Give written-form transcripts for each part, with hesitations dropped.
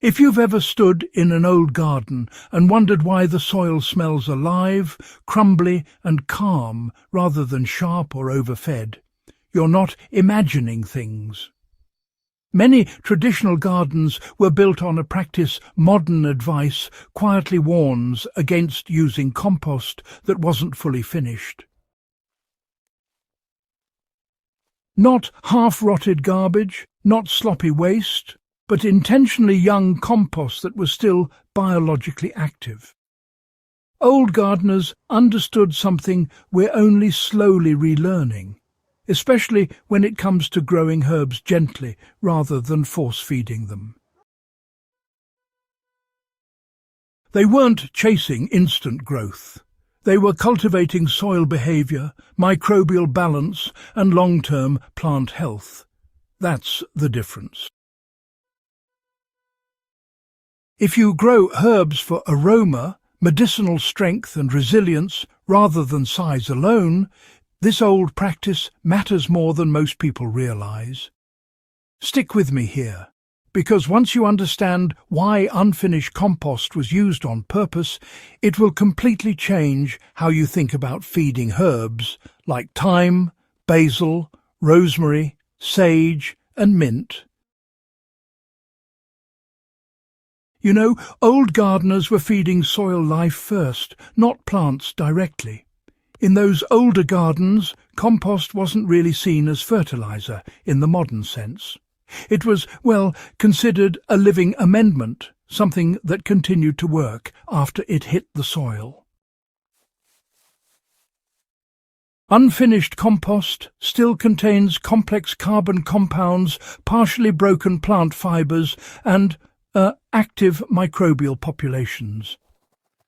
If you've ever stood in an old garden and wondered why the soil smells alive, crumbly and calm rather than sharp or overfed, you're not imagining things. Many traditional gardens were built on a practice modern advice quietly warns against using compost that wasn't fully finished. Not half-rotted garbage, not sloppy waste, but intentionally young compost that was still biologically active. Old gardeners understood something we're only slowly relearning, especially when it comes to growing herbs gently rather than force-feeding them. They weren't chasing instant growth. They were cultivating soil behavior, microbial balance, and long-term plant health. That's the difference. If you grow herbs for aroma, medicinal strength and resilience rather than size alone, this old practice matters more than most people realize. Stick with me here, because once you understand why unfinished compost was used on purpose, it will completely change how you think about feeding herbs like thyme, basil, rosemary, sage, and mint. You know, old gardeners were feeding soil life first, not plants directly. In those older gardens, compost wasn't really seen as fertilizer in the modern sense. It was, well, considered a living amendment, something that continued to work after it hit the soil. Unfinished compost still contains complex carbon compounds, partially broken plant fibers, and active microbial populations.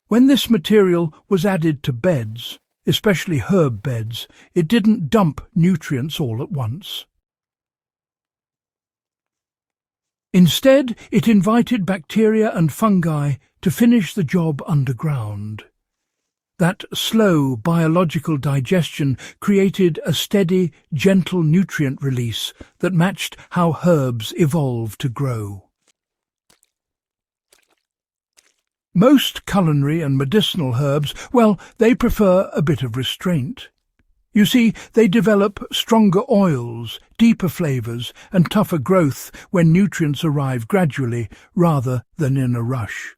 When this material was added to beds, especially herb beds, it didn't dump nutrients all at once. Instead, it invited bacteria and fungi to finish the job underground. That slow biological digestion created a steady, gentle nutrient release that matched how herbs evolved to grow. Most culinary and medicinal herbs, well, they prefer a bit of restraint. You see, they develop stronger oils, deeper flavours, and tougher growth when nutrients arrive gradually rather than in a rush.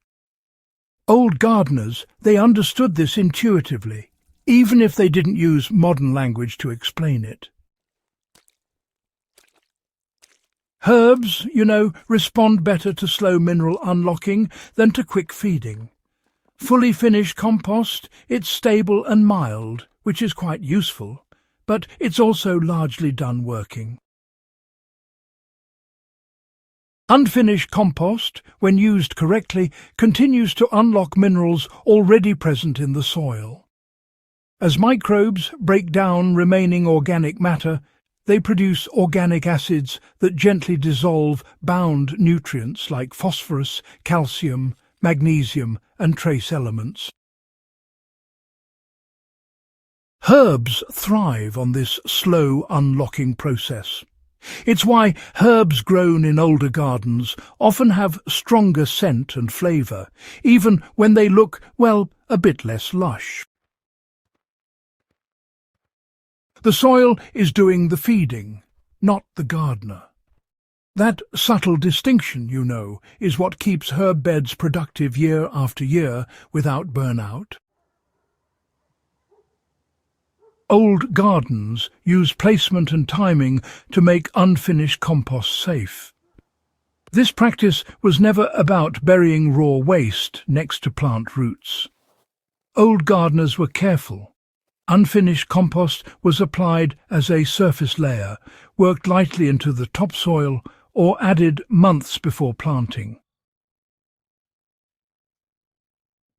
Old gardeners, they understood this intuitively, even if they didn't use modern language to explain it. Herbs, you know, respond better to slow mineral unlocking than to quick feeding. Fully finished compost, it's stable and mild, which is quite useful, but it's also largely done working. Unfinished compost, when used correctly, continues to unlock minerals already present in the soil. As microbes break down remaining organic matter, they produce organic acids that gently dissolve bound nutrients like phosphorus, calcium, magnesium, and trace elements. Herbs thrive on this slow unlocking process. It's why herbs grown in older gardens often have stronger scent and flavour, even when they look, well, a bit less lush. The soil is doing the feeding, not the gardener. That subtle distinction, you know, is what keeps herb beds productive year after year without burnout. Old gardens use placement and timing to make unfinished compost safe. This practice was never about burying raw waste next to plant roots. Old gardeners were careful. Unfinished compost was applied as a surface layer, worked lightly into the topsoil, or added months before planting.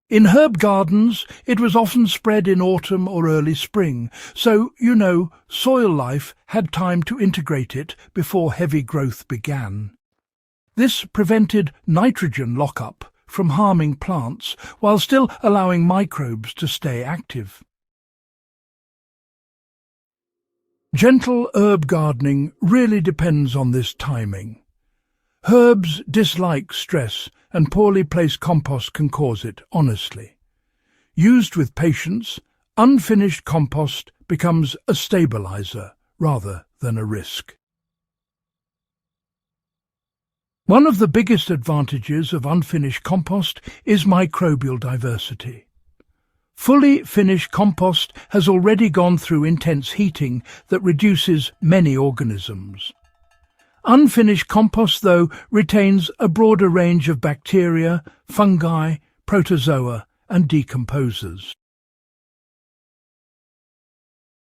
In herb gardens, it was often spread in autumn or early spring, so, you know, soil life had time to integrate it before heavy growth began. This prevented nitrogen lockup from harming plants while still allowing microbes to stay active. Gentle herb gardening really depends on this timing. Herbs dislike stress, and poorly placed compost can cause it, honestly. Used with patience, unfinished compost becomes a stabilizer rather than a risk. One of the biggest advantages of unfinished compost is microbial diversity. Fully finished compost has already gone through intense heating that reduces many organisms. Unfinished compost, though, retains a broader range of bacteria, fungi, protozoa, and decomposers.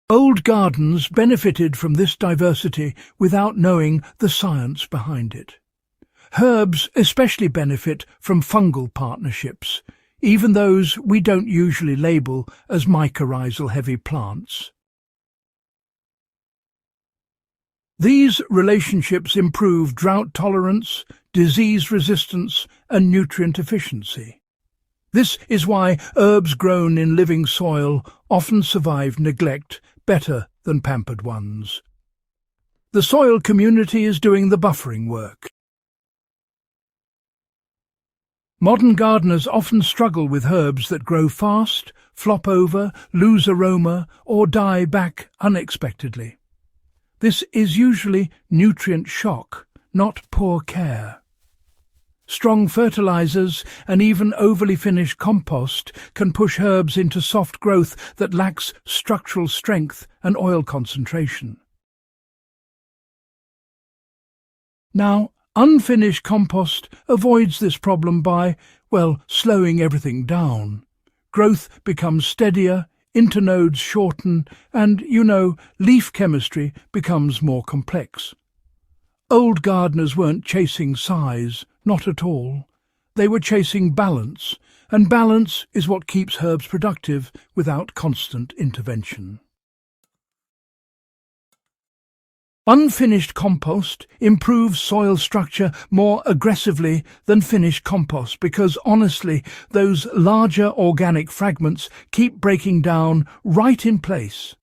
Old gardens benefited from this diversity without knowing the science behind it. Herbs especially benefit from fungal partnerships, even those we don't usually label as mycorrhizal-heavy plants. These relationships improve drought tolerance, disease resistance, and nutrient efficiency. This is why herbs grown in living soil often survive neglect better than pampered ones. The soil community is doing the buffering work. Modern gardeners often struggle with herbs that grow fast, flop over, lose aroma, or die back unexpectedly. This is usually nutrient shock, not poor care. Strong fertilizers and even overly finished compost can push herbs into soft growth that lacks structural strength and oil concentration. Now, unfinished compost avoids this problem by, slowing everything down. Growth becomes steadier, internodes shorten, and, leaf chemistry becomes more complex. Old gardeners weren't chasing size, not at all. They were chasing balance, and balance is what keeps herbs productive without constant intervention. Unfinished compost improves soil structure more aggressively than finished compost because, honestly, those larger organic fragments keep breaking down right in place.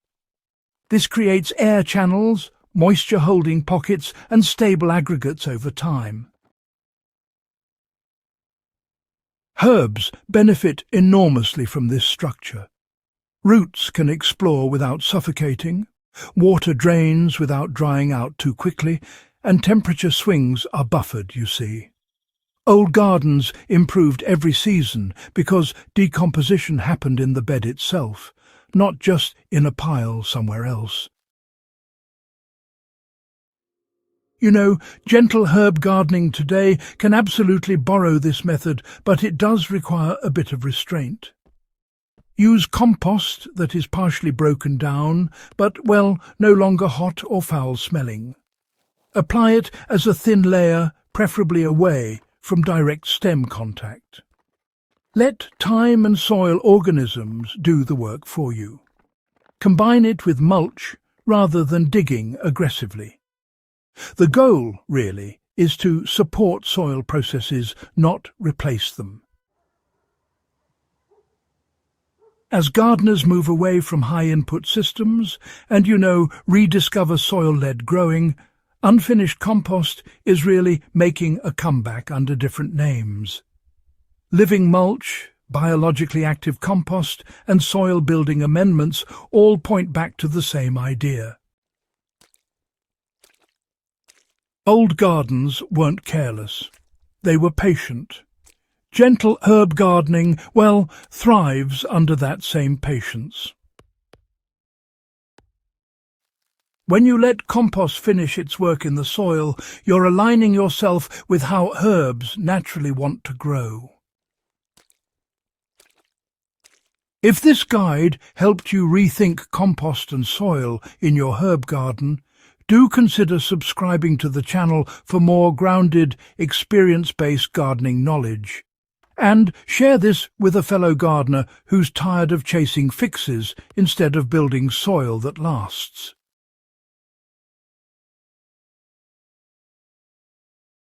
This creates air channels, moisture-holding pockets, and stable aggregates over time. Herbs benefit enormously from this structure. Roots can explore without suffocating, water drains without drying out too quickly, and temperature swings are buffered, you see. Old gardens improved every season because decomposition happened in the bed itself, not just in a pile somewhere else. Gentle herb gardening today can absolutely borrow this method, but it does require a bit of restraint. Use compost that is partially broken down, but, no longer hot or foul-smelling. Apply it as a thin layer, preferably away from direct stem contact. Let time and soil organisms do the work for you. Combine it with mulch rather than digging aggressively. The goal, really, is to support soil processes, not replace them. As gardeners move away from high-input systems and, rediscover soil-led growing, unfinished compost is really making a comeback under different names. Living mulch, biologically active compost, and soil-building amendments all point back to the same idea. Old gardens weren't careless. They were patient. Gentle herb gardening, thrives under that same patience. When you let compost finish its work in the soil, you're aligning yourself with how herbs naturally want to grow. If this guide helped you rethink compost and soil in your herb garden, do consider subscribing to the channel for more grounded, experience-based gardening knowledge. And share this with a fellow gardener who's tired of chasing fixes instead of building soil that lasts.